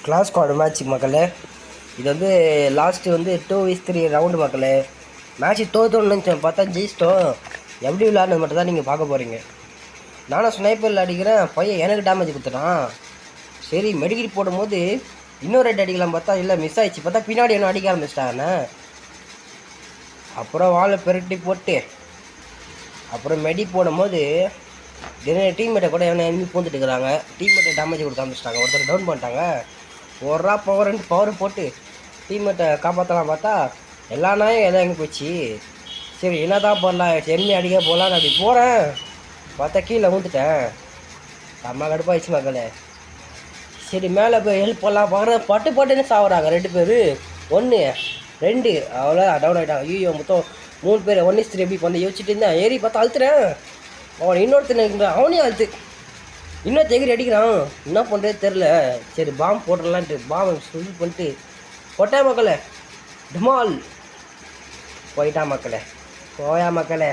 Class squad match மக்களே. இது வந்து லாஸ்ட்டு வந்து 2v3 ரவுண்டு மக்களே. மேட்ச்சு தோத்தோன்னு நினச்சேன், பார்த்தா ஜெயிச்சிட்டோம். எப்படி விளாட்னது மட்டும் தான் நீங்கள் பார்க்க போகிறீங்க. நானும் ஸ்னைப்பரில் அடிக்கிறேன், பையன் எனக்கு டேமேஜ் கொடுத்துட்டான். சரி மெடிக்கெட் போடும்போது இன்னொரு ரெட் அடிக்கலாம் பார்த்தா இல்லை, மிஸ் ஆயிடுச்சு. பார்த்தா பின்னாடி என்ன அடிக்க ஆரம்பிச்சிட்டாங்கண்ணே. அப்புறம் வாழை பெரட்டி போட்டு அப்புறம் மெடி போடும்போது டீம்மேட்டை கூட எவனை எனிமி பூந்துட்டு இருக்கிறாங்க. டீம்மேட்டை டேமேஜ் கொடுக்க ஆரம்பிச்சிட்டாங்க, ஒருத்தர் டவுன் பண்ணிட்டாங்க. ஒரு பவர் போட்டு டீம்மேட்டை காப்பாற்றலாம் பார்த்தா எல்லா நாயும் எல்லாம் எங்கே போச்சு. சரி என்ன தான் போடலாம், எனிமி அடிக்க போகலாம். அப்படி போகிறேன், பார்த்தா கீழே ஊந்துட்டேன். அம்மா கடுப்பாயிடுச்சு மக்களே. சரி மேலே போய் ஹெல்ப் பண்ணலாம் பார்க்குறேன், பட்டுன்னு சாப்பிட்றாங்க 2 பேர். 1 2 அவ்வளோ டவுன் ஆகிட்டாங்க. ஐயோ மொத்தம் 3 பேர். 1-3 எப்படி பண்ணி யோசிச்சுட்டு இருந்தேன். ஏறி பார்த்தா அழுத்துறேன். அவன் இன்னொருத்தன் அவனையும் அழுத்து, இன்னும் எகிரி அடிக்கிறான். என்ன பண்ணுறது தெரில. சரி பாம்பு போட்டுடலான்ட்டு பாம்பு சொல்லி பண்ணிட்டு போட்டேன் மக்களே. டுமால் போயிட்டான் மக்களே. போயா மக்களே.